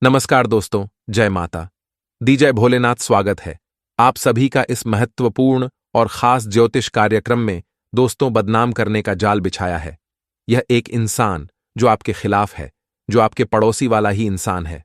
नमस्कार दोस्तों, जय माता दी, जय भोलेनाथ। स्वागत है आप सभी का इस महत्वपूर्ण और खास ज्योतिष कार्यक्रम में। दोस्तों, बदनाम करने का जाल बिछाया है यह एक इंसान जो आपके खिलाफ है, जो आपके पड़ोसी वाला ही इंसान है।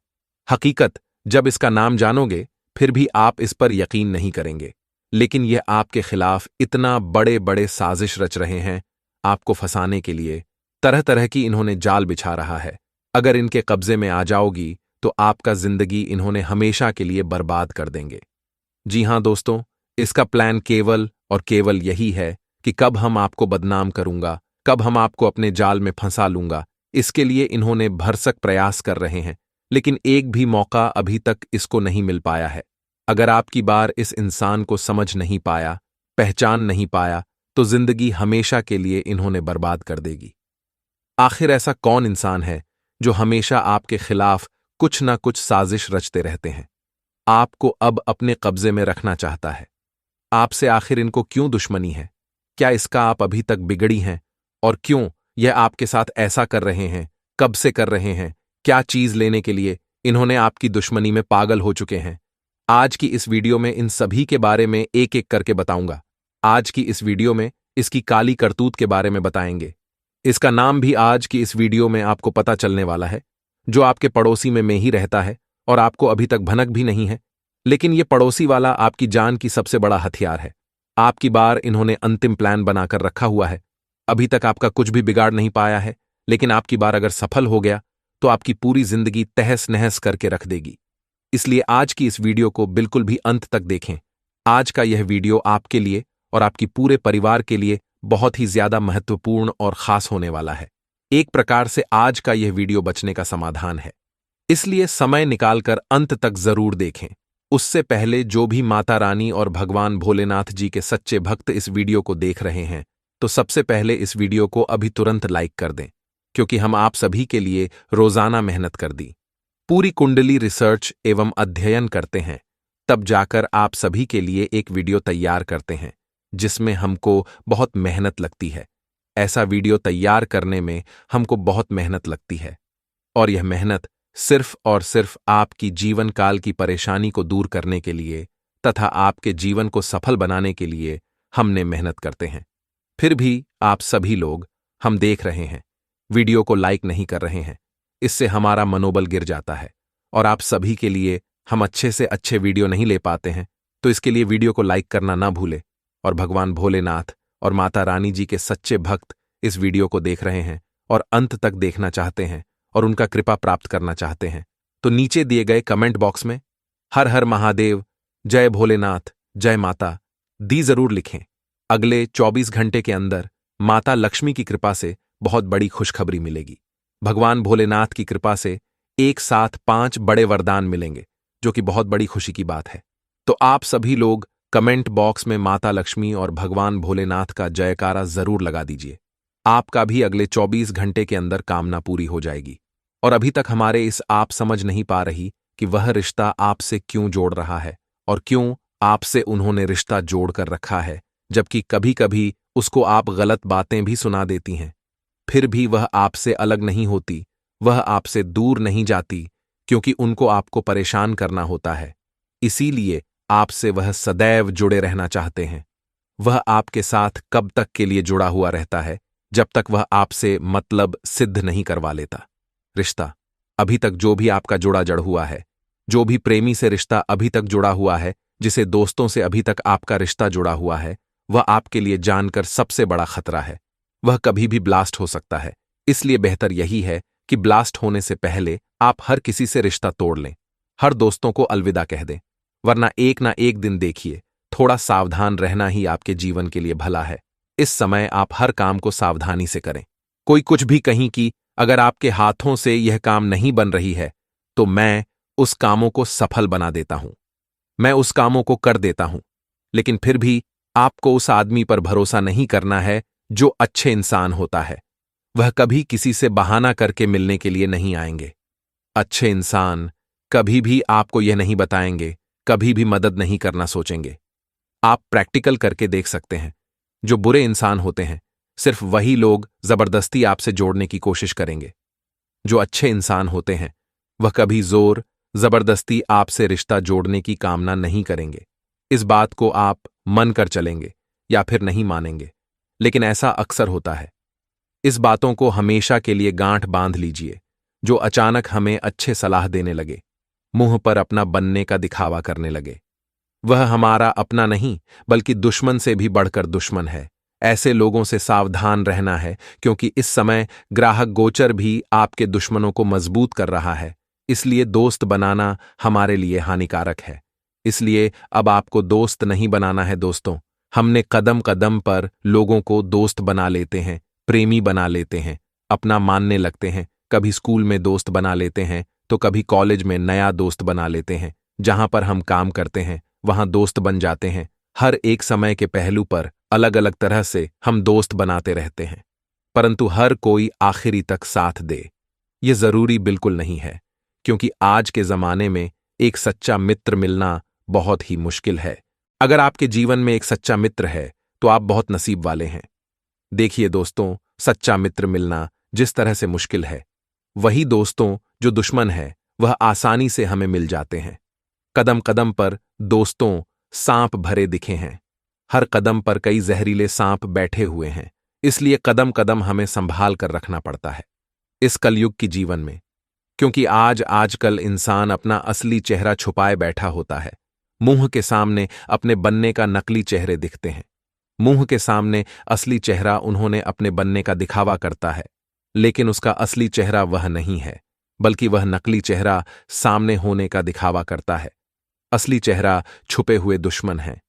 हकीकत जब इसका नाम जानोगे फिर भी आप इस पर यकीन नहीं करेंगे, लेकिन यह आपके खिलाफ इतना बड़े बड़े साजिश रच रहे हैं, आपको फंसाने के लिए तरह तरह की इन्होंने जाल बिछा रहा है। अगर इनके कब्जे में आ जाओगी तो आपका जिंदगी इन्होंने हमेशा के लिए बर्बाद कर देंगे। जी हां दोस्तों, इसका प्लान केवल और केवल यही है कि कब हम आपको बदनाम करूंगा, कब हम आपको अपने जाल में फंसा लूंगा। इसके लिए इन्होंने भरसक प्रयास कर रहे हैं, लेकिन एक भी मौका अभी तक इसको नहीं मिल पाया है। अगर आपकी बार इस इंसान को समझ नहीं पाया, पहचान नहीं पाया, तो जिंदगी हमेशा के लिए इन्होंने बर्बाद कर देगी। आखिर ऐसा कौन इंसान है जो हमेशा आपके खिलाफ कुछ ना कुछ साजिश रचते रहते हैं, आपको अब अपने कब्जे में रखना चाहता है? आपसे आखिर इनको क्यों दुश्मनी है? क्या इसका आप अभी तक बिगड़ी हैं? और क्यों यह आपके साथ ऐसा कर रहे हैं? कब से कर रहे हैं? क्या चीज लेने के लिए इन्होंने आपकी दुश्मनी में पागल हो चुके हैं? आज की इस वीडियो में इन सभी के बारे में एक एक करके बताऊंगा। आज की इस वीडियो में इसकी काली करतूत के बारे में बताएंगे। इसका नाम भी आज की इस वीडियो में आपको पता चलने वाला है, जो आपके पड़ोसी में ही रहता है और आपको अभी तक भनक भी नहीं है, लेकिन ये पड़ोसी वाला आपकी जान की सबसे बड़ा हथियार है। आपकी बार इन्होंने अंतिम प्लान बनाकर रखा हुआ है। अभी तक आपका कुछ भी बिगाड़ नहीं पाया है, लेकिन आपकी बार अगर सफल हो गया तो आपकी पूरी जिंदगी तहस नहस करके रख देगी। इसलिए आज की इस वीडियो को बिल्कुल भी अंत तक देखें। आज का यह वीडियो आपके लिए और आपकी पूरे परिवार के लिए बहुत ही ज्यादा महत्वपूर्ण और खास होने वाला है। एक प्रकार से आज का यह वीडियो बचने का समाधान है, इसलिए समय निकालकर अंत तक जरूर देखें। उससे पहले जो भी माता रानी और भगवान भोलेनाथ जी के सच्चे भक्त इस वीडियो को देख रहे हैं, तो सबसे पहले इस वीडियो को अभी तुरंत लाइक कर दें, क्योंकि हम आप सभी के लिए रोजाना मेहनत कर दी, पूरी कुंडली रिसर्च एवं अध्ययन करते हैं, तब जाकर आप सभी के लिए एक वीडियो तैयार करते हैं, जिसमें हमको बहुत मेहनत लगती है। ऐसा वीडियो तैयार करने में हमको बहुत मेहनत लगती है, और यह मेहनत सिर्फ और सिर्फ आपकी जीवन काल की परेशानी को दूर करने के लिए तथा आपके जीवन को सफल बनाने के लिए हमने मेहनत करते हैं। फिर भी आप सभी लोग, हम देख रहे हैं, वीडियो को लाइक नहीं कर रहे हैं। इससे हमारा मनोबल गिर जाता है, और आप सभी के लिए हम अच्छे से अच्छे वीडियो नहीं ले पाते हैं। तो इसके लिए वीडियो को लाइक करना ना भूले। और भगवान भोलेनाथ और माता रानी जी के सच्चे भक्त इस वीडियो को देख रहे हैं और अंत तक देखना चाहते हैं और उनका कृपा प्राप्त करना चाहते हैं, तो नीचे दिए गए कमेंट बॉक्स में हर हर महादेव, जय भोलेनाथ, जय माता दी जरूर लिखें। अगले 24 घंटे के अंदर माता लक्ष्मी की कृपा से बहुत बड़ी खुशखबरी मिलेगी। भगवान भोलेनाथ की कृपा से एक साथ 5 बड़े वरदान मिलेंगे, जो कि बहुत बड़ी खुशी की बात है। तो आप सभी लोग कमेंट बॉक्स में माता लक्ष्मी और भगवान भोलेनाथ का जयकारा जरूर लगा दीजिए। आपका भी अगले 24 घंटे के अंदर कामना पूरी हो जाएगी। और अभी तक हमारे इस आप समझ नहीं पा रही कि वह रिश्ता आपसे क्यों जोड़ रहा है और क्यों आपसे उन्होंने रिश्ता जोड़ कर रखा है, जबकि कभी कभी उसको आप गलत बातें भी सुना देती हैं। फिर भी वह आपसे अलग नहीं होती, वह आपसे दूर नहीं जाती, क्योंकि उनको आपको परेशान करना होता है। इसीलिए आपसे वह सदैव जुड़े रहना चाहते हैं। वह आपके साथ कब तक के लिए जुड़ा हुआ रहता है, जब तक वह आपसे मतलब सिद्ध नहीं करवा लेता। रिश्ता अभी तक जो भी आपका जुड़ा जड़ हुआ है, जो भी प्रेमी से रिश्ता अभी तक जुड़ा हुआ है, जिसे दोस्तों से अभी तक आपका रिश्ता जुड़ा हुआ है, वह आपके लिए जानकर सबसे बड़ा खतरा है। वह कभी भी ब्लास्ट हो सकता है। इसलिए बेहतर यही है कि ब्लास्ट होने से पहले आप हर किसी से रिश्ता तोड़ लें, हर दोस्तों को अलविदा कह दें, वरना एक ना एक दिन देखिए, थोड़ा सावधान रहना ही आपके जीवन के लिए भला है। इस समय आप हर काम को सावधानी से करें। कोई कुछ भी कहीं कि अगर आपके हाथों से यह काम नहीं बन रही है, तो मैं उस कामों को सफल बना देता हूं, मैं उस कामों को कर देता हूं। लेकिन फिर भी आपको उस आदमी पर भरोसा नहीं करना है जो अच्छे इंसान होता है। वह कभी किसी से बहाना करके मिलने के लिए नहीं आएंगे। अच्छे इंसान कभी भी आपको यह नहीं बताएंगे, कभी भी मदद नहीं करना सोचेंगे। आप प्रैक्टिकल करके देख सकते हैं। जो बुरे इंसान होते हैं, सिर्फ वही लोग जबरदस्ती आपसे जोड़ने की कोशिश करेंगे। जो अच्छे इंसान होते हैं, वह कभी जोर जबरदस्ती आपसे रिश्ता जोड़ने की कामना नहीं करेंगे। इस बात को आप मन कर चलेंगे या फिर नहीं मानेंगे, लेकिन ऐसा अक्सर होता है। इस बातों को हमेशा के लिए गांठ बांध लीजिए। जो अचानक हमें अच्छे सलाह देने लगे, मुंह पर अपना बनने का दिखावा करने लगे, वह हमारा अपना नहीं बल्कि दुश्मन से भी बढ़कर दुश्मन है। ऐसे लोगों से सावधान रहना है, क्योंकि इस समय ग्राहक गोचर भी आपके दुश्मनों को मजबूत कर रहा है। इसलिए दोस्त बनाना हमारे लिए हानिकारक है। इसलिए अब आपको दोस्त नहीं बनाना है दोस्तों। हमने कदम कदम पर लोगों को दोस्त बना लेते हैं, प्रेमी बना लेते हैं, अपना मानने लगते हैं। कभी स्कूल में दोस्त बना लेते हैं तो कभी कॉलेज में नया दोस्त बना लेते हैं। जहां पर हम काम करते हैं वहां दोस्त बन जाते हैं। हर एक समय के पहलू पर अलग अलग तरह से हम दोस्त बनाते रहते हैं, परंतु हर कोई आखिरी तक साथ दे, ये जरूरी बिल्कुल नहीं है। क्योंकि आज के जमाने में एक सच्चा मित्र मिलना बहुत ही मुश्किल है। अगर आपके जीवन में एक सच्चा मित्र है तो आप बहुत नसीब वाले हैं। देखिए दोस्तों, सच्चा मित्र मिलना जिस तरह से मुश्किल है, वही दोस्तों जो दुश्मन है वह आसानी से हमें मिल जाते हैं। कदम कदम पर दोस्तों सांप भरे दिखे हैं। हर कदम पर कई जहरीले सांप बैठे हुए हैं। इसलिए कदम कदम हमें संभाल कर रखना पड़ता है इस कलयुग की जीवन में। क्योंकि आजकल इंसान अपना असली चेहरा छुपाए बैठा होता है। मुंह के सामने अपने बनने का नकली चेहरे दिखते हैं। मुंह के सामने असली चेहरा उन्होंने अपने बनने का दिखावा करता है, लेकिन उसका असली चेहरा वह नहीं है, बल्कि वह नकली चेहरा सामने होने का दिखावा करता है। असली चेहरा छुपे हुए दुश्मन है।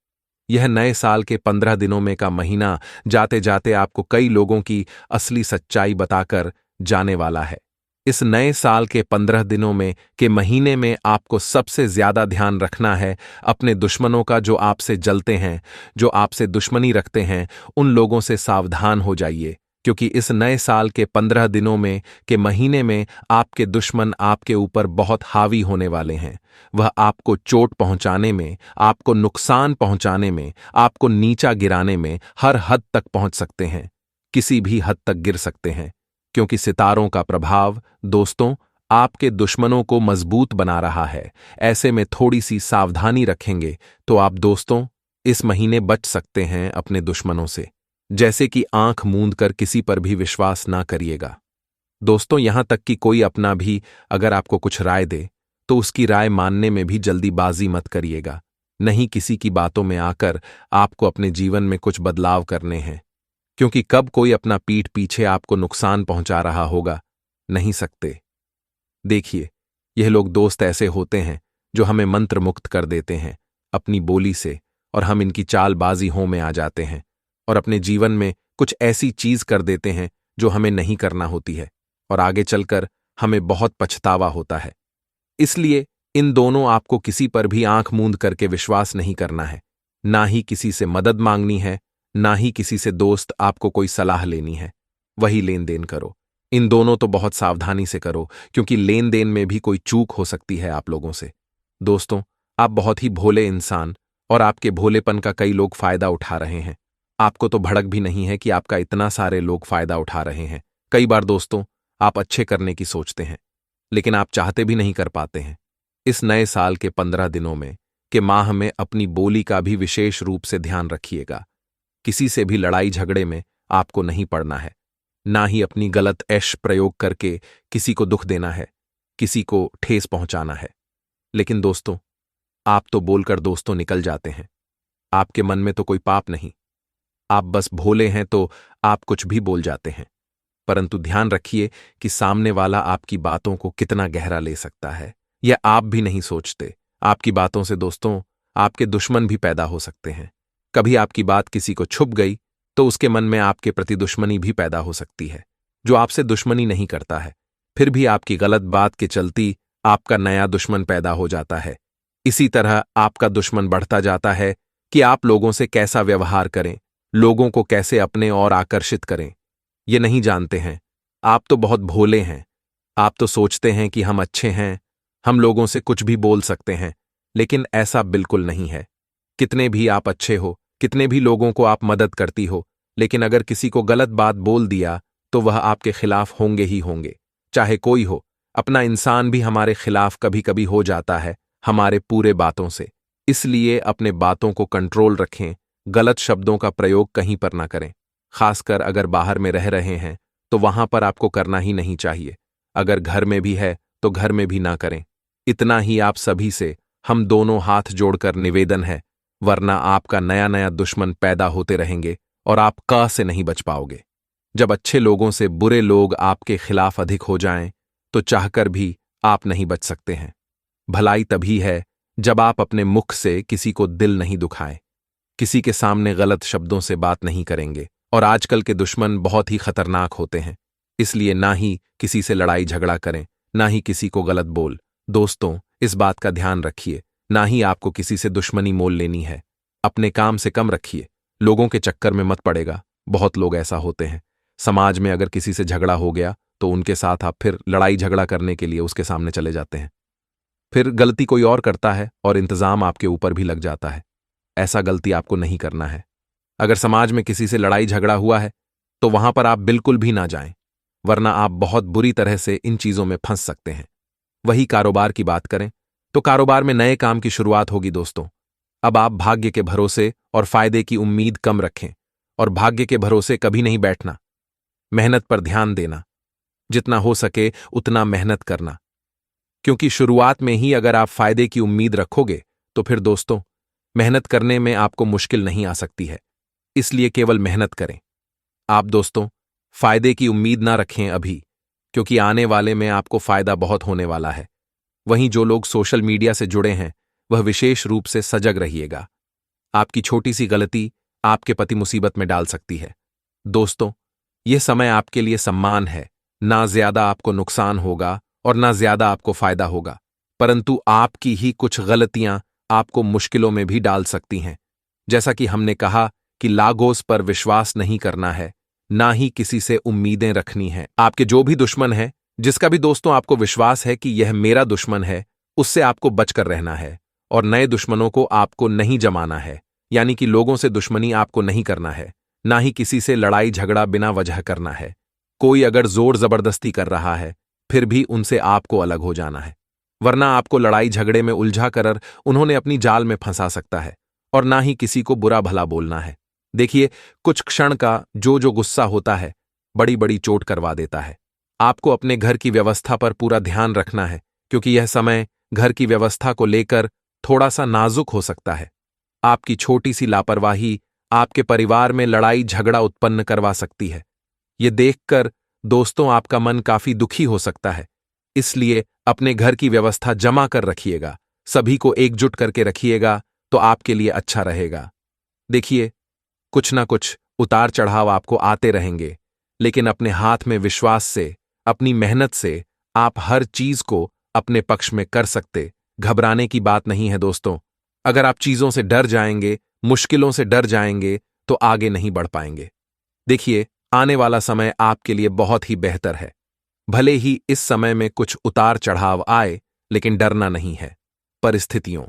यह नए साल के 15 दिनों में का महीना जाते जाते आपको कई लोगों की असली सच्चाई बताकर जाने वाला है। इस नए साल के 15 दिनों में के महीने में आपको सबसे ज्यादा ध्यान रखना है अपने दुश्मनों का। जो आपसे जलते हैं, जो आपसे दुश्मनी रखते हैं, उन लोगों से सावधान हो जाइए। क्योंकि इस नए साल के 15 दिनों में के महीने में आपके दुश्मन आपके ऊपर बहुत हावी होने वाले हैं। वह आपको चोट पहुंचाने में, आपको नुकसान पहुंचाने में, आपको नीचा गिराने में हर हद तक पहुंच सकते हैं। किसी भी हद तक गिर सकते हैं। क्योंकि सितारों का प्रभाव दोस्तों आपके दुश्मनों को मजबूत बना रहा है। ऐसे में थोड़ी सी सावधानी रखेंगे तो आप दोस्तों इस महीने बच सकते हैं अपने दुश्मनों से। जैसे कि आंख मूंद कर किसी पर भी विश्वास ना करिएगा दोस्तों। यहां तक कि कोई अपना भी अगर आपको कुछ राय दे तो उसकी राय मानने में भी जल्दीबाजी मत करिएगा। नहीं किसी की बातों में आकर आपको अपने जीवन में कुछ बदलाव करने हैं। क्योंकि कब कोई अपना पीठ पीछे आपको नुकसान पहुंचा रहा होगा, नहीं सकते। देखिए, यह लोग दोस्त ऐसे होते हैं जो हमें मंत्र मुक्त कर देते हैं अपनी बोली से, और हम इनकी चालबाजी हो में आ जाते हैं और अपने जीवन में कुछ ऐसी चीज कर देते हैं जो हमें नहीं करना होती है, और आगे चलकर हमें बहुत पछतावा होता है। इसलिए इन दोनों आपको किसी पर भी आंख मूंद करके विश्वास नहीं करना है। ना ही किसी से मदद मांगनी है, ना ही किसी से दोस्त आपको कोई सलाह लेनी है। वही लेन देन करो। इन दोनों तो बहुत सावधानी से करो, क्योंकि लेन देन में भी कोई चूक हो सकती है आप लोगों से। दोस्तों, आप बहुत ही भोले इंसान, और आपके भोलेपन का कई लोग फायदा उठा रहे हैं। आपको तो भड़क भी नहीं है कि आपका इतना सारे लोग फायदा उठा रहे हैं। कई बार दोस्तों आप अच्छे करने की सोचते हैं, लेकिन आप चाहते भी नहीं कर पाते हैं। इस नए साल के 15 दिनों में के माह में अपनी बोली का भी विशेष रूप से ध्यान रखिएगा। किसी से भी लड़ाई झगड़े में आपको नहीं पड़ना है। ना ही अपनी गलत ऐश प्रयोग करके किसी को दुख देना है, किसी को ठेस पहुंचाना है। लेकिन दोस्तों, आप तो बोलकर दोस्तों निकल जाते हैं। आपके मन में तो कोई पाप नहीं। आप बस भोले हैं तो आप कुछ भी बोल जाते हैं। परंतु ध्यान रखिए कि सामने वाला आपकी बातों को कितना गहरा ले सकता है, यह आप भी नहीं सोचते। आपकी बातों से दोस्तों आपके दुश्मन भी पैदा हो सकते हैं। कभी आपकी बात किसी को छुप गई तो उसके मन में आपके प्रति दुश्मनी भी पैदा हो सकती है। जो आपसे दुश्मनी नहीं करता है, फिर भी आपकी गलत बात के चलती आपका नया दुश्मन पैदा हो जाता है। इसी तरह आपका दुश्मन बढ़ता जाता है कि आप लोगों से कैसा व्यवहार करें, लोगों को कैसे अपने और आकर्षित करें, ये नहीं जानते हैं। आप तो बहुत भोले हैं। आप तो सोचते हैं कि हम अच्छे हैं, हम लोगों से कुछ भी बोल सकते हैं, लेकिन ऐसा बिल्कुल नहीं है। कितने भी आप अच्छे हो, कितने भी लोगों को आप मदद करती हो, लेकिन अगर किसी को गलत बात बोल दिया तो वह आपके खिलाफ होंगे ही होंगे, चाहे कोई हो। अपना इंसान भी हमारे खिलाफ कभी कभी हो जाता है हमारे पूरे बातों से। इसलिए अपने बातों को कंट्रोल रखें, गलत शब्दों का प्रयोग कहीं पर ना करें। खासकर अगर बाहर में रह रहे हैं तो वहां पर आपको करना ही नहीं चाहिए। अगर घर में भी है तो घर में भी ना करें। इतना ही आप सभी से हम दोनों हाथ जोड़कर निवेदन है, वरना आपका नया नया दुश्मन पैदा होते रहेंगे और आप क से नहीं बच पाओगे। जब अच्छे लोगों से बुरे लोग आपके खिलाफ अधिक हो जाएं, तो चाहकर भी आप नहीं बच सकते हैं। भलाई तभी है जब आप अपने मुख से किसी को दिल नहीं दुखाएं, किसी के सामने गलत शब्दों से बात नहीं करेंगे। और आजकल के दुश्मन बहुत ही खतरनाक होते हैं, इसलिए ना ही किसी से लड़ाई झगड़ा करें, ना ही किसी को गलत बोल। दोस्तों, इस बात का ध्यान रखिए, ना ही आपको किसी से दुश्मनी मोल लेनी है। अपने काम से कम रखिए, लोगों के चक्कर में मत पड़ेगा। बहुत लोग ऐसा होते हैं, समाज में अगर किसी से झगड़ा हो गया तो उनके साथ आप फिर लड़ाई झगड़ा करने के लिए उसके सामने चले जाते हैं। फिर गलती कोई और करता है और इंतजाम आपके ऊपर भी लग जाता है। ऐसा गलती आपको नहीं करना है। अगर समाज में किसी से लड़ाई झगड़ा हुआ है तो वहां पर आप बिल्कुल भी ना जाएं, वरना आप बहुत बुरी तरह से इन चीजों में फंस सकते हैं। वही कारोबार की बात करें तो कारोबार में नए काम की शुरुआत होगी दोस्तों। अब आप भाग्य के भरोसे और फायदे की उम्मीद कम रखें, और भाग्य के भरोसे कभी नहीं बैठना। मेहनत पर ध्यान देना, जितना हो सके उतना मेहनत करना, क्योंकि शुरुआत में ही अगर आप फायदे की उम्मीद रखोगे तो फिर दोस्तों मेहनत करने में आपको मुश्किल नहीं आ सकती है। इसलिए केवल मेहनत करें। आप दोस्तों फायदे की उम्मीद ना रखें अभी, क्योंकि आने वाले में आपको फायदा बहुत होने वाला है। वहीं जो लोग सोशल मीडिया से जुड़े हैं वह विशेष रूप से सजग रहिएगा। आपकी छोटी सी गलती आपके पति मुसीबत में डाल सकती है। दोस्तों, यह समय आपके लिए सम्मान है। ना ज्यादा आपको नुकसान होगा और ना ज्यादा आपको फायदा होगा, परंतु आपकी ही कुछ गलतियां आपको मुश्किलों में भी डाल सकती हैं। जैसा कि हमने कहा कि लागोस पर विश्वास नहीं करना है, ना ही किसी से उम्मीदें रखनी है। आपके जो भी दुश्मन है, जिसका भी दोस्तों आपको विश्वास है कि यह मेरा दुश्मन है, उससे आपको बचकर रहना है और नए दुश्मनों को आपको नहीं जमाना है। यानी कि लोगों से दुश्मनी आपको नहीं करना है, ना ही किसी से लड़ाई झगड़ा बिना वजह करना है। कोई अगर जोर जबरदस्ती कर रहा है फिर भी उनसे आपको अलग हो जाना है, वरना आपको लड़ाई झगड़े में उलझा कर उन्होंने अपनी जाल में फंसा सकता है। और ना ही किसी को बुरा भला बोलना है। देखिए, कुछ क्षण का जो गुस्सा होता है बड़ी बड़ी चोट करवा देता है। आपको अपने घर की व्यवस्था पर पूरा ध्यान रखना है, क्योंकि यह समय घर की व्यवस्था को लेकर थोड़ा सा नाजुक हो सकता है। आपकी छोटी सी लापरवाही आपके परिवार में लड़ाई झगड़ा उत्पन्न करवा सकती है। ये देखकर दोस्तों आपका मन काफी दुखी हो सकता है। इसलिए अपने घर की व्यवस्था जमा कर रखिएगा, सभी को एकजुट करके रखिएगा, तो आपके लिए अच्छा रहेगा। देखिए, कुछ ना कुछ उतार चढ़ाव आपको आते रहेंगे, लेकिन अपने हाथ में विश्वास से, अपनी मेहनत से आप हर चीज को अपने पक्ष में कर सकते। घबराने की बात नहीं है दोस्तों। अगर आप चीजों से डर जाएंगे, मुश्किलों से डर जाएंगे, तो आगे नहीं बढ़ पाएंगे। देखिए, आने वाला समय आपके लिए बहुत ही बेहतर है। भले ही इस समय में कुछ उतार चढ़ाव आए, लेकिन डरना नहीं है। परिस्थितियों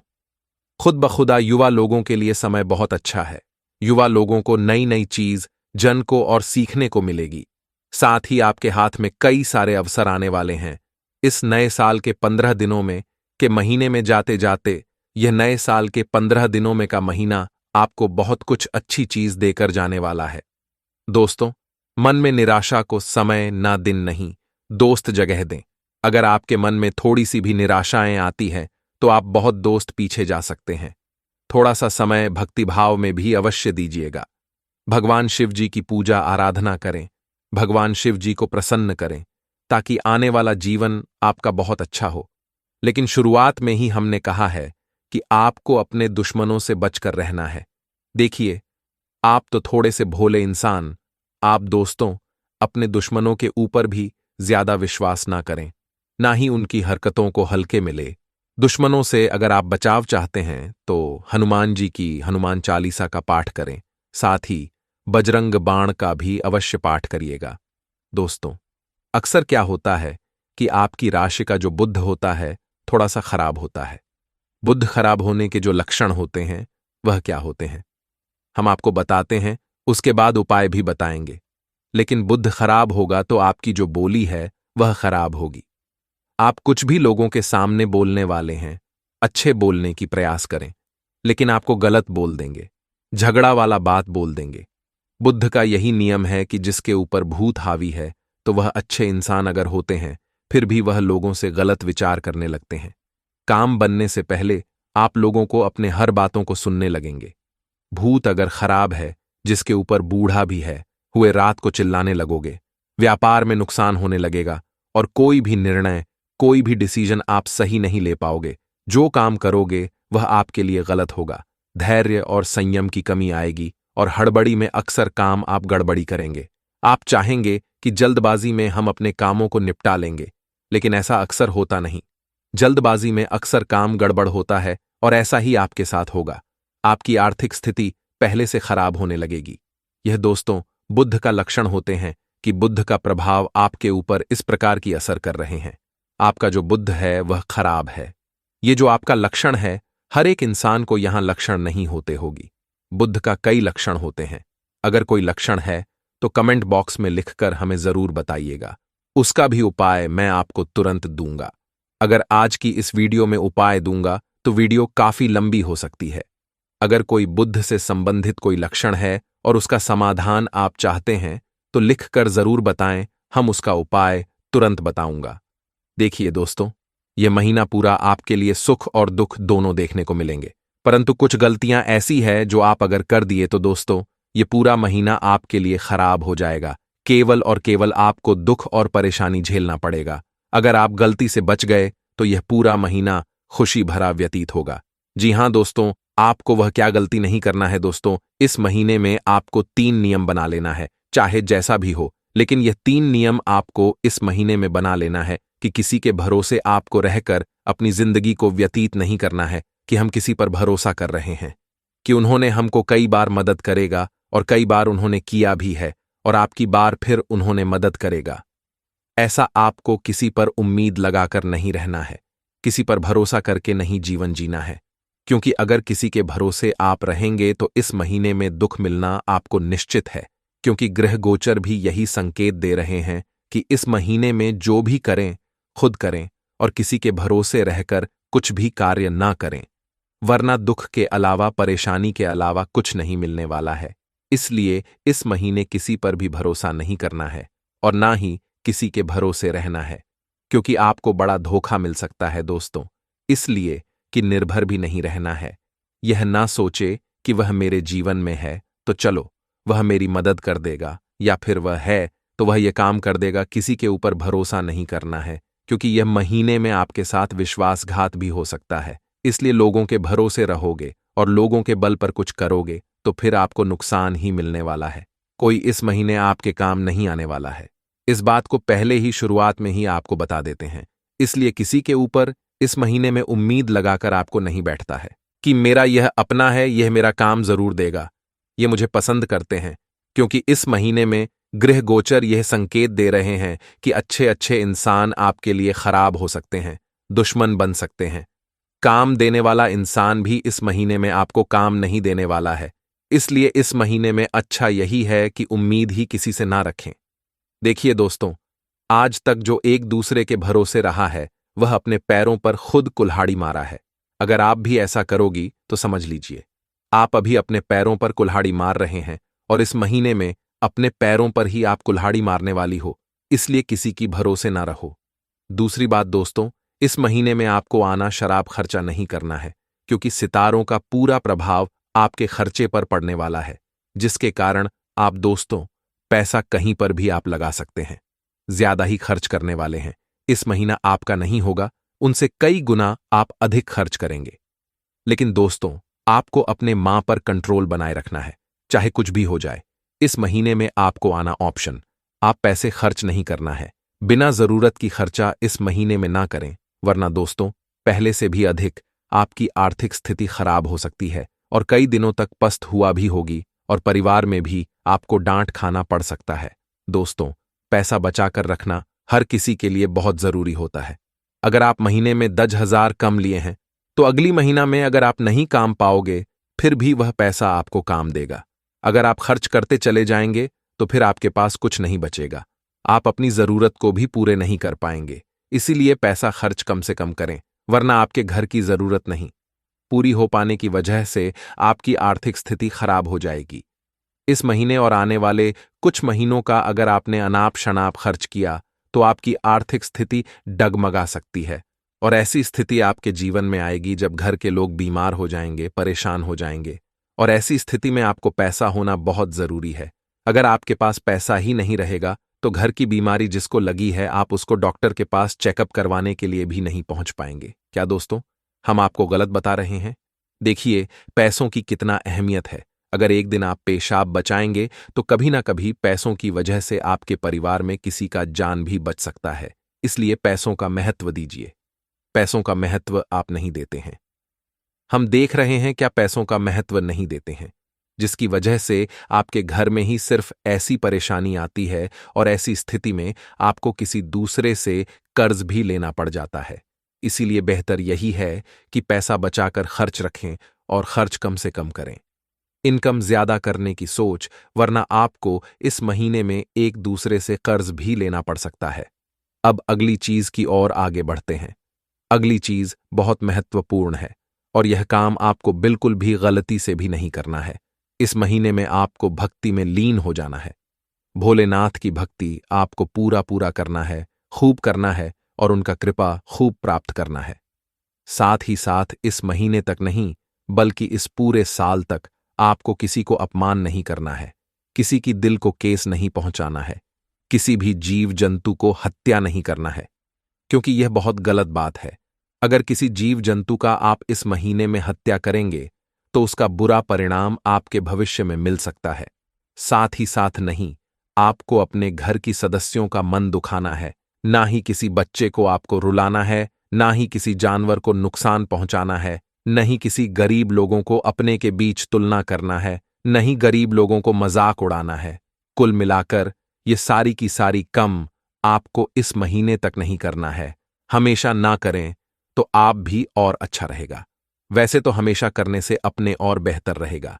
खुद ब खुदा युवा लोगों के लिए समय बहुत अच्छा है। युवा लोगों को नई नई चीज जन को और सीखने को मिलेगी। साथ ही आपके हाथ में कई सारे अवसर आने वाले हैं। इस नए साल के 15 दिनों में के महीने में जाते जाते यह नए साल के 15 दिनों में का महीना आपको बहुत कुछ अच्छी चीज देकर जाने वाला है। दोस्तों, मन में निराशा को समय ना दिन नहीं, दोस्त जगह दें। अगर आपके मन में थोड़ी सी भी निराशाएं आती हैं तो आप बहुत दोस्त पीछे जा सकते हैं। थोड़ा सा समय भक्तिभाव में भी अवश्य दीजिएगा। भगवान शिव जी की पूजा आराधना करें, भगवान शिव जी को प्रसन्न करें, ताकि आने वाला जीवन आपका बहुत अच्छा हो। लेकिन शुरुआत में ही हमने कहा है कि आपको अपने दुश्मनों से बचकर रहना है। देखिए, आप तो थोड़े से भोले इंसान, आप दोस्तों अपने दुश्मनों के ऊपर भी ज्यादा विश्वास ना करें, ना ही उनकी हरकतों को हल्के में ले। दुश्मनों से अगर आप बचाव चाहते हैं तो हनुमान जी की हनुमान चालीसा का पाठ करें, साथ ही बजरंग बाण का भी अवश्य पाठ करिएगा। दोस्तों, अक्सर क्या होता है कि आपकी राशि का जो बुध होता है थोड़ा सा खराब होता है। बुध खराब होने के जो लक्षण होते हैं वह क्या होते हैं हम आपको बताते हैं, उसके बाद उपाय भी बताएंगे। लेकिन बुध खराब होगा तो आपकी जो बोली है वह खराब होगी। आप कुछ भी लोगों के सामने बोलने वाले हैं, अच्छे बोलने की प्रयास करें, लेकिन आपको गलत बोल देंगे, झगड़ा वाला बात बोल देंगे। बुद्ध का यही नियम है कि जिसके ऊपर भूत हावी है तो वह अच्छे इंसान अगर होते हैं फिर भी वह लोगों से गलत विचार करने लगते हैं। काम बनने से पहले आप लोगों को अपने हर बातों को सुनने लगेंगे। भूत अगर खराब है, जिसके ऊपर बूढ़ा भी है, हुए रात को चिल्लाने लगोगे, व्यापार में नुकसान होने लगेगा और कोई भी निर्णय, कोई भी डिसीजन आप सही नहीं ले पाओगे। जो काम करोगे वह आपके लिए गलत होगा। धैर्य और संयम की कमी आएगी और हड़बड़ी में अक्सर काम आप गड़बड़ी करेंगे। आप चाहेंगे कि जल्दबाजी में हम अपने कामों को निपटा लेंगे, लेकिन ऐसा अक्सर होता नहीं। जल्दबाजी में अक्सर काम गड़बड़ होता है और ऐसा ही आपके साथ होगा। आपकी आर्थिक स्थिति पहले से खराब होने लगेगी। यह दोस्तों बुद्ध का लक्षण होते हैं कि बुद्ध का प्रभाव आपके ऊपर इस प्रकार की असर कर रहे हैं। आपका जो बुद्ध है वह खराब है। ये जो आपका लक्षण है, हर एक इंसान को यहां लक्षण नहीं होते होगी। बुद्ध का कई लक्षण होते हैं। अगर कोई लक्षण है तो कमेंट बॉक्स में लिखकर हमें जरूर बताइएगा। उसका भी उपाय मैं आपको तुरंत दूंगा। अगर आज की इस वीडियो में उपाय दूंगा तो वीडियो काफी लंबी हो सकती है। अगर कोई बुद्ध से संबंधित कोई लक्षण है और उसका समाधान आप चाहते हैं तो लिखकर जरूर बताएं, हम उसका उपाय तुरंत बताऊंगा। देखिए दोस्तों, यह महीना पूरा आपके लिए सुख और दुख दोनों देखने को मिलेंगे, परंतु कुछ गलतियां ऐसी है जो आप अगर कर दिए तो दोस्तों ये पूरा महीना आपके लिए खराब हो जाएगा। केवल और केवल आपको दुख और परेशानी झेलना पड़ेगा। अगर आप गलती से बच गए तो यह पूरा महीना खुशी भरा व्यतीत होगा। जी हां दोस्तों, आपको वह क्या गलती नहीं करना है दोस्तों। इस महीने में आपको 3 नियम बना लेना है, चाहे जैसा भी हो, लेकिन यह 3 नियम आपको इस महीने में बना लेना है कि किसी के भरोसे आपको रहकर अपनी जिंदगी को व्यतीत नहीं करना है कि हम किसी पर भरोसा कर रहे हैं कि उन्होंने हमको कई बार मदद करेगा और कई बार उन्होंने किया भी है और आपकी बार फिर उन्होंने मदद करेगा। ऐसा आपको किसी पर उम्मीद लगाकर नहीं रहना है, किसी पर भरोसा करके नहीं जीवन जीना है, क्योंकि अगर किसी के भरोसे आप रहेंगे तो इस महीने में दुख मिलना आपको निश्चित है। क्योंकि ग्रह गोचर भी यही संकेत दे रहे हैं कि इस महीने में जो भी करें खुद करें और किसी के भरोसे रहकर कुछ भी कार्य ना करें, वरना दुख के अलावा, परेशानी के अलावा कुछ नहीं मिलने वाला है। इसलिए इस महीने किसी पर भी भरोसा नहीं करना है और ना ही किसी के भरोसे रहना है, क्योंकि आपको बड़ा धोखा मिल सकता है दोस्तों। इसलिए कि निर्भर भी नहीं रहना है। यह ना सोचे कि वह मेरे जीवन में है तो चलो वह मेरी मदद कर देगा, या फिर वह है तो वह यह काम कर देगा। किसी के ऊपर भरोसा नहीं करना है, क्योंकि यह महीने में आपके साथ विश्वासघात भी हो सकता है। इसलिए लोगों के भरोसे रहोगे और लोगों के बल पर कुछ करोगे तो फिर आपको नुकसान ही मिलने वाला है। कोई इस महीने आपके काम नहीं आने वाला है। इस बात को पहले ही शुरुआत में ही आपको बता देते हैं। इसलिए किसी के ऊपर इस महीने में उम्मीद लगाकर आपको नहीं बैठता है कि मेरा यह अपना है, यह मेरा काम जरूर देगा, ये मुझे पसंद करते हैं, क्योंकि इस महीने में गृह गोचर यह संकेत दे रहे हैं कि अच्छे अच्छे इंसान आपके लिए खराब हो सकते हैं, दुश्मन बन सकते हैं। काम देने वाला इंसान भी इस महीने में आपको काम नहीं देने वाला है। इसलिए इस महीने में अच्छा यही है कि उम्मीद ही किसी से ना रखें। देखिए दोस्तों, आज तक जो एक दूसरे के भरोसे रहा है वह अपने पैरों पर खुद कुल्हाड़ी मारा है। अगर आप भी ऐसा करोगी तो समझ लीजिए आप अभी अपने पैरों पर कुल्हाड़ी मार रहे हैं और इस महीने में अपने पैरों पर ही आप कुल्हाड़ी मारने वाली हो। इसलिए किसी की भरोसे ना रहो। दूसरी बात दोस्तों, इस महीने में आपको आना शराब खर्चा नहीं करना है, क्योंकि सितारों का पूरा प्रभाव आपके खर्चे पर पड़ने वाला है, जिसके कारण आप दोस्तों पैसा कहीं पर भी आप लगा सकते हैं, ज्यादा ही खर्च करने वाले हैं। इस महीना आपका नहीं होगा, उनसे कई गुना आप अधिक खर्च करेंगे। लेकिन दोस्तों, आपको अपने मां पर कंट्रोल बनाए रखना है, चाहे कुछ भी हो जाए। इस महीने में आपको आना ऑप्शन, आप पैसे खर्च नहीं करना है। बिना जरूरत की खर्चा इस महीने में ना करें, वरना दोस्तों पहले से भी अधिक आपकी आर्थिक स्थिति खराब हो सकती है और कई दिनों तक पस्त हुआ भी होगी और परिवार में भी आपको डांट खाना पड़ सकता है। दोस्तों, पैसा बचाकर रखना हर किसी के लिए बहुत जरूरी होता है। अगर आप महीने में 10,000 कम लिए हैं तो अगली महीना में अगर आप नहीं काम पाओगे फिर भी वह पैसा आपको काम देगा। अगर आप खर्च करते चले जाएंगे तो फिर आपके पास कुछ नहीं बचेगा, आप अपनी जरूरत को भी पूरे नहीं कर पाएंगे। इसीलिए पैसा खर्च कम से कम करें, वरना आपके घर की जरूरत नहीं पूरी हो पाने की वजह से आपकी आर्थिक स्थिति खराब हो जाएगी। इस महीने और आने वाले कुछ महीनों का अगर आपने अनाप शनाप खर्च किया तो आपकी आर्थिक स्थिति डगमगा सकती है, और ऐसी स्थिति आपके जीवन में आएगी जब घर के लोग बीमार हो जाएंगे, परेशान हो जाएंगे। और ऐसी स्थिति में आपको पैसा होना बहुत जरूरी है। अगर आपके पास पैसा ही नहीं रहेगा तो घर की बीमारी जिसको लगी है आप उसको डॉक्टर के पास चेकअप करवाने के लिए भी नहीं पहुंच पाएंगे। क्या दोस्तों, हम आपको गलत बता रहे हैं? देखिए, पैसों की कितना अहमियत है। अगर एक दिन आप पेशाब बचाएंगे तो कभी ना कभी पैसों की वजह से आपके परिवार में किसी का जान भी बच सकता है। इसलिए पैसों का महत्व दीजिए। पैसों का महत्व आप नहीं देते हैं। हम देख रहे हैं क्या पैसों का महत्व नहीं देते हैं, जिसकी वजह से आपके घर में ही सिर्फ ऐसी परेशानी आती है और ऐसी स्थिति में आपको किसी दूसरे से कर्ज भी लेना पड़ जाता है। इसीलिए बेहतर यही है कि पैसा बचाकर खर्च रखें और खर्च कम से कम करें। इनकम ज्यादा करने की सोच, वरना आपको इस महीने में एक दूसरे से कर्ज भी लेना पड़ सकता है। अब अगली चीज की ओर आगे बढ़ते हैं। अगली चीज बहुत महत्वपूर्ण है और यह काम आपको बिल्कुल भी गलती से भी नहीं करना है। इस महीने में आपको भक्ति में लीन हो जाना है। भोलेनाथ की भक्ति आपको पूरा पूरा करना है, खूब करना है और उनका कृपा खूब प्राप्त करना है। साथ ही साथ इस महीने तक नहीं बल्कि इस पूरे साल तक आपको किसी को अपमान नहीं करना है, किसी की दिल को केस नहीं पहुंचाना है, किसी भी जीव जंतु को हत्या नहीं करना है, क्योंकि यह बहुत गलत बात है। अगर किसी जीव जंतु का आप इस महीने में हत्या करेंगे तो उसका बुरा परिणाम आपके भविष्य में मिल सकता है। साथ ही साथ नहीं आपको अपने घर की सदस्यों का मन दुखाना है, ना ही किसी बच्चे को आपको रुलाना है, ना ही किसी जानवर को नुकसान पहुंचाना है, नहीं किसी गरीब लोगों को अपने के बीच तुलना करना है, नहीं गरीब लोगों को मजाक उड़ाना है। कुल मिलाकर ये सारी की सारी कम आपको इस महीने तक नहीं करना है। हमेशा ना करें तो आप भी और अच्छा रहेगा। वैसे तो हमेशा करने से अपने और बेहतर रहेगा।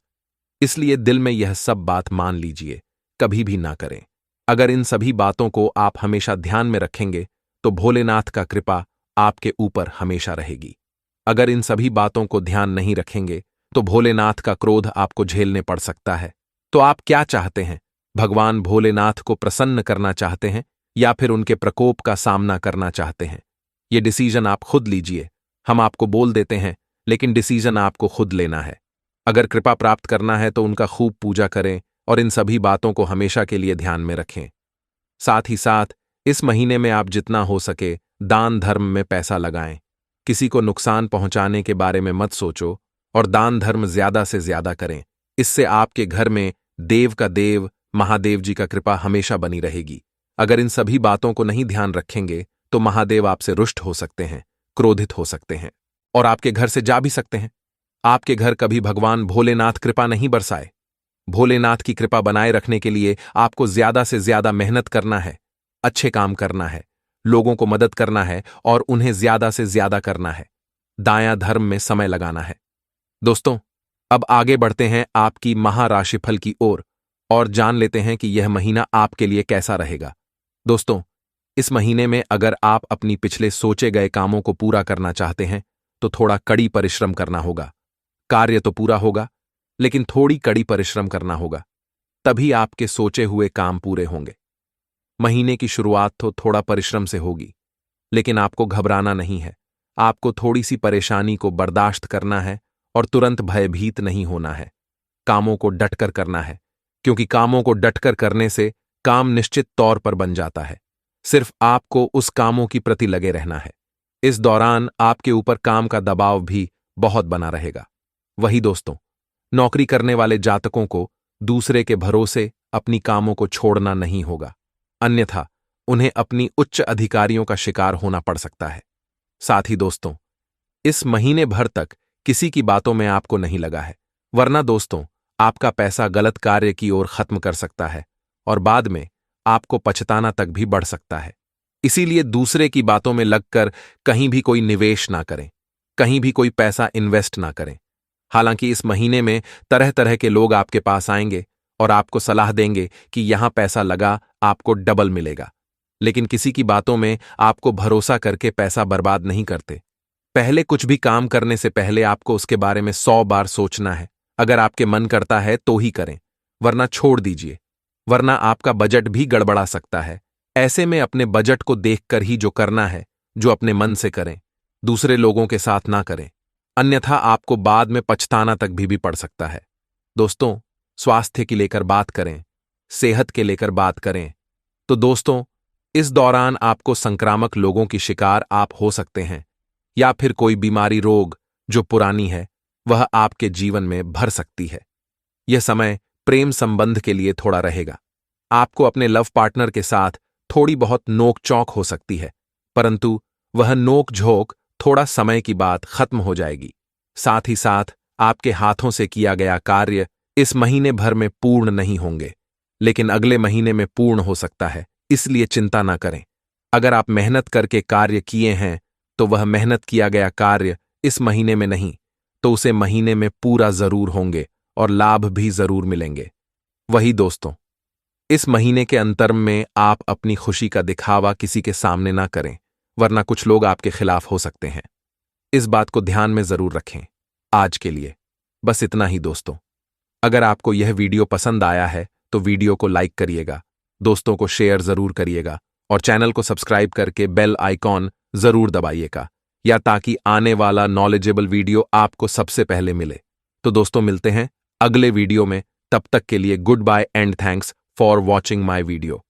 इसलिए दिल में यह सब बात मान लीजिए, कभी भी ना करें। अगर इन सभी बातों को आप हमेशा ध्यान में रखेंगे तो भोलेनाथ का कृपा आपके ऊपर हमेशा रहेगी। अगर इन सभी बातों को ध्यान नहीं रखेंगे तो भोलेनाथ का क्रोध आपको झेलने पड़ सकता है। तो आप क्या चाहते हैं? भगवान भोलेनाथ को प्रसन्न करना चाहते हैं या फिर उनके प्रकोप का सामना करना चाहते हैं? ये डिसीजन आप खुद लीजिए। हम आपको बोल देते हैं, लेकिन डिसीजन आपको खुद लेना है। अगर कृपा प्राप्त करना है तो उनका खूब पूजा करें और इन सभी बातों को हमेशा के लिए ध्यान में रखें। साथ ही साथ इस महीने में आप जितना हो सके दान धर्म में पैसा लगाएं। किसी को नुकसान पहुंचाने के बारे में मत सोचो और दान धर्म ज्यादा से ज्यादा करें। इससे आपके घर में देव का देव महादेव जी का कृपा हमेशा बनी रहेगी। अगर इन सभी बातों को नहीं ध्यान रखेंगे तो महादेव आपसे रुष्ट हो सकते हैं, क्रोधित हो सकते हैं और आपके घर से जा भी सकते हैं। आपके घर कभी भगवान भोलेनाथ कृपा नहीं बरसाए। भोलेनाथ की कृपा बनाए रखने के लिए आपको ज्यादा से ज्यादा मेहनत करना है, अच्छे काम करना है, लोगों को मदद करना है और उन्हें ज्यादा से ज्यादा करना है। दायां धर्म में समय लगाना है। दोस्तों, अब आगे बढ़ते हैं आपकी महाराशिफल की ओर और जान लेते हैं कि यह महीना आपके लिए कैसा रहेगा। दोस्तों, इस महीने में अगर आप अपनी पिछले सोचे गए कामों को पूरा करना चाहते हैं तो थोड़ा कड़ी परिश्रम करना होगा। कार्य तो पूरा होगा, लेकिन थोड़ी कड़ी परिश्रम करना होगा, तभी आपके सोचे हुए काम पूरे होंगे। महीने की शुरुआत तो थोड़ा परिश्रम से होगी, लेकिन आपको घबराना नहीं है। आपको थोड़ी सी परेशानी को बर्दाश्त करना है और तुरंत भयभीत नहीं होना है। कामों को डटकर करना है, क्योंकि कामों को डटकर करने से काम निश्चित तौर पर बन जाता है। सिर्फ आपको उस कामों की प्रति लगे रहना है। इस दौरान आपके ऊपर काम का दबाव भी बहुत बना रहेगा। वही दोस्तों, नौकरी करने वाले जातकों को दूसरे के भरोसे अपनी कामों को छोड़ना नहीं होगा, अन्यथा उन्हें अपनी उच्च अधिकारियों का शिकार होना पड़ सकता है। साथ ही दोस्तों, इस महीने भर तक किसी की बातों में आपको नहीं लगा है, वरना दोस्तों आपका पैसा गलत कार्य की ओर खत्म कर सकता है और बाद में आपको पछताना तक भी बढ़ सकता है। इसीलिए दूसरे की बातों में लगकर कहीं भी कोई निवेश ना करें, कहीं भी कोई पैसा इन्वेस्ट ना करें। हालांकि इस महीने में तरह तरह के लोग आपके पास आएंगे और आपको सलाह देंगे कि यहां पैसा लगा आपको डबल मिलेगा, लेकिन किसी की बातों में आपको भरोसा करके पैसा बर्बाद नहीं करते। पहले कुछ भी काम करने से पहले आपको उसके बारे में 100 बार सोचना है। अगर आपके मन करता है तो ही करें, वरना छोड़ दीजिए, वरना आपका बजट भी गड़बड़ा सकता है। ऐसे में अपने बजट को देखकर ही जो करना है, जो अपने मन से करें, दूसरे लोगों के साथ ना करें, अन्यथा आपको बाद में पछताना तक भी पड़ सकता है। दोस्तों, स्वास्थ्य की लेकर बात करें, सेहत के लेकर बात करें, तो दोस्तों, इस दौरान आपको संक्रामक लोगों की शिकार आप हो सकते हैं, या फिर कोई बीमारी रोग जो पुरानी है वह आपके जीवन में भर सकती है। यह समय प्रेम संबंध के लिए थोड़ा रहेगा। आपको अपने लव पार्टनर के साथ थोड़ी बहुत नोक चौक हो सकती है, परंतु वह नोक झोंक थोड़ा समय की बात खत्म हो जाएगी। साथ ही साथ आपके हाथों से किया गया कार्य इस महीने भर में पूर्ण नहीं होंगे, लेकिन अगले महीने में पूर्ण हो सकता है, इसलिए चिंता ना करें। अगर आप मेहनत करके कार्य किए हैं तो वह मेहनत किया गया कार्य इस महीने में नहीं तो उसे महीने में पूरा जरूर होंगे और लाभ भी जरूर मिलेंगे। वही दोस्तों, इस महीने के अंतर में आप अपनी खुशी का दिखावा किसी के सामने ना करें, वरना कुछ लोग आपके खिलाफ हो सकते हैं। इस बात को ध्यान में जरूर रखें। आज के लिए बस इतना ही दोस्तों। अगर आपको यह वीडियो पसंद आया है तो वीडियो को लाइक करिएगा, दोस्तों को शेयर जरूर करिएगा और चैनल को सब्सक्राइब करके बेल आइकॉन जरूर दबाइएगा, या ताकि आने वाला नॉलेजेबल वीडियो आपको सबसे पहले मिले। तो दोस्तों, मिलते हैं अगले वीडियो में। तब तक के लिए good bye and thanks for watching my video.